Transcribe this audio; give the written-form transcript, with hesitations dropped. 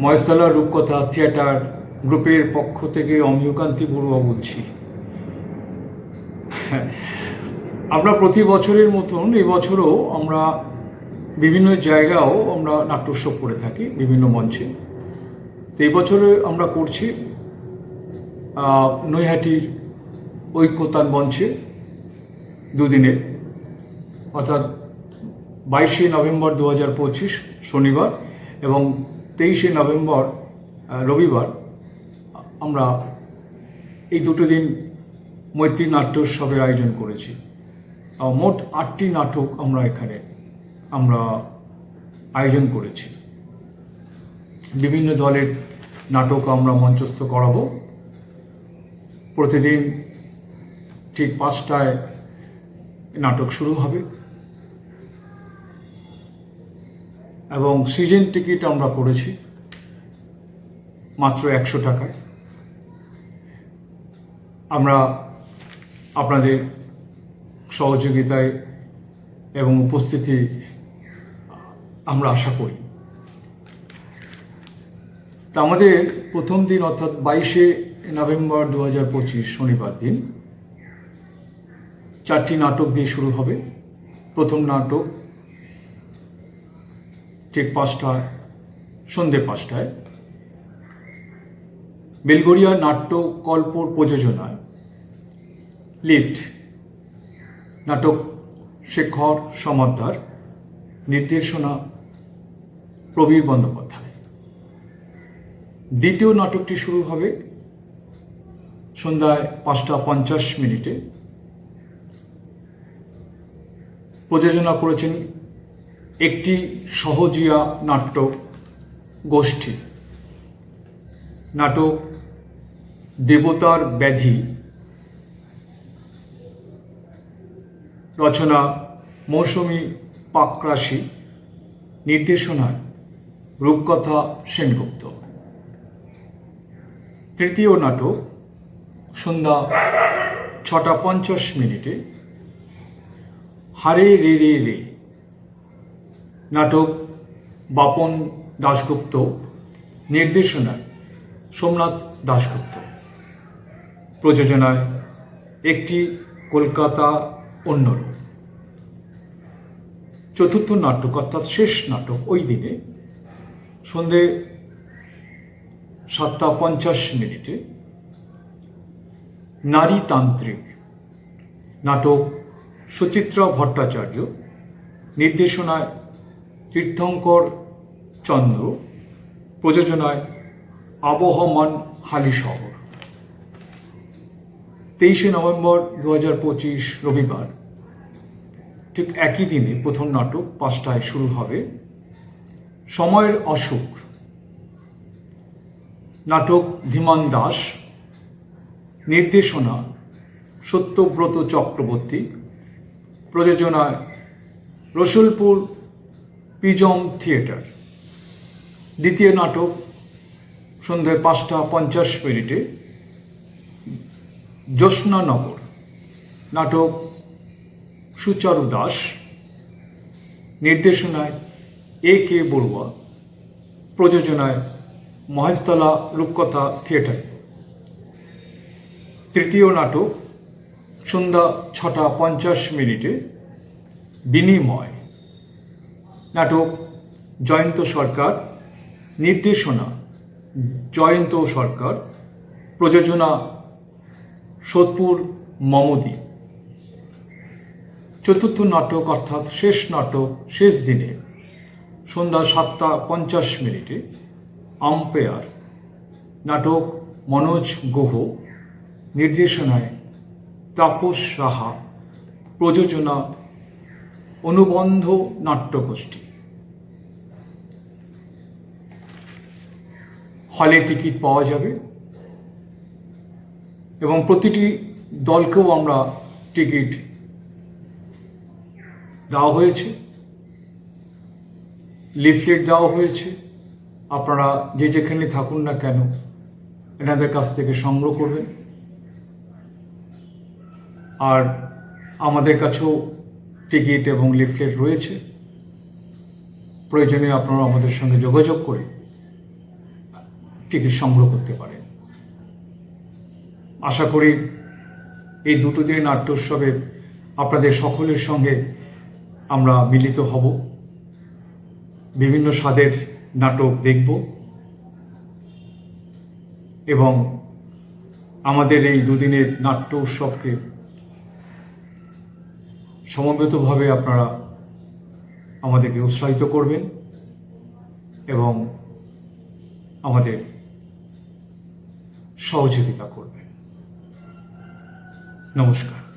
মহেশতলা রূপকথা থিয়েটার গ্রুপের পক্ষ থেকে অমিয়কান্তি বড়ুয়া বলছি। আমরা প্রতি বছরের মতন এবছরও আমরা বিভিন্ন জায়গাও আমরা নাট্যোৎসব করে থাকি বিভিন্ন মঞ্চে। তো এই বছরে আমরা করছি নৈহাটির ঐক্যতান মঞ্চে দুদিনের, অর্থাৎ 22শে নভেম্বর 2025 শনিবার এবং 23শে নভেম্বর রবিবার আমরা এই দুটো দিন মৈত্রী নাট্যোৎসবের আয়োজন করেছি। মোট 8টি নাটক আমরা এখানে আয়োজন করেছি। বিভিন্ন দলের নাটক আমরা মঞ্চস্থ করাবো। প্রতিদিন ঠিক 5টায় নাটক শুরু হবে এবং সিজন টিকিট আমরা করেছি মাত্র 100 টাকায়। আমরা আপনাদের সহযোগিতায় এবং উপস্থিতি আমরা আশা করি। তা আমাদের প্রথম দিন অর্থাৎ 22শে নভেম্বর 2025 শনিবার দিন 4টি নাটক দিয়ে শুরু হবে। প্রথম নাটক ঠিক 5টায়, সন্ধ্যে 5টায় বেলগড়িয়া নাট্যকল্পর প্রযোজনায় লিফট নাটক, শেখর সমাদ্দার, নির্দেশনা প্রবীর বন্দ্যোপাধ্যায়। দ্বিতীয় নাটকটি শুরু হবে সন্ধ্যায় 5:50 প্রযোজনা করেছেন একটি সহজিয়া নাট্য গোষ্ঠী। নাটক দেবতার ব্যাধি, রচনা মৌসুমী পাকরাশি, নির্দেশনায় রূপকথা সেনগুপ্ত। তৃতীয় নাটক সন্ধ্যা 6:50 হারে রে রে রে, নাটক বাপন দাশগুপ্ত, নির্দেশনায় সোমনাথ দাশগুপ্ত, প্রযোজনায় একটি কলকাতা অন্যরূপ। চতুর্থ নাটক অর্থাৎ শেষ নাটক ওই দিনে সন্ধে 7:50 নারীতান্ত্রিক, নাটক সুচিত্রা ভট্টাচার্য, নির্দেশনায় তীর্থঙ্কর চন্দ্র, প্রযোজনায় আবহমান হালিশহর। 23শে নভেম্বর 2025 রবিবার ঠিক একই দিনে প্রথম নাটক 5টায় শুরু হবে সময়ের অসুখ, নাটক ধীমান দাস, নির্দেশনা সত্যব্রত চক্রবর্তী, প্রযোজনায় রসুলপুর পিজম থিয়েটার। দ্বিতীয় নাটক সন্ধ্যায় 5:50 জ্যোৎস্নানগর, নাটক সুচারু দাস, নির্দেশনায় AK বড়ুয়া, প্রযোজনায় মহেশতলা রূপকথা থিয়েটার। তৃতীয় নাটক সন্ধ্যা 6:50 বিনিময়, নাটক জয়ন্ত সরকার, নির্দেশনা জয়ন্ত সরকার, প্রযোজনা সোদপুর মমদি। চতুর্থ নাটক অর্থাৎ শেষ নাটক শেষ দিনে সন্ধ্যা 7:50 আম্পায়ার, নাটক মনোজ গুহ, নির্দেশনায় তাপস সাহা, প্রযোজনা অনুবন্ধ নাট্যগোষ্ঠী। হলে টিকিট পাওয়া যাবে এবং প্রতিটি দলকেও আমরা টিকিট দেওয়া হয়েছে, লিফলেট দেওয়া হয়েছে। আপনারা যে যেখানে থাকুন না কেন এনাদের কাছ থেকে সংগ্রহ করবেন। আর আমাদের কাছেও টিকিট এবং লিফলেট রয়েছে, প্রয়োজনে আপনারা আমাদের সঙ্গে যোগাযোগ করে টিকিট সংগ্রহ করতে পারেন। আশা করি এই দুটো দিনের নাট্যোৎসবে আপনাদের সকলের সঙ্গে আমরা মিলিত হব, বিভিন্ন স্বাদের নাটক দেখব এবং আমাদের এই দুদিনের নাট্য উৎসবকে সমবেতভাবে আপনারা আমাদেরকে উৎসাহিত করবেন এবং আমাদের সহযোগিতা করবেন। নমস্কার।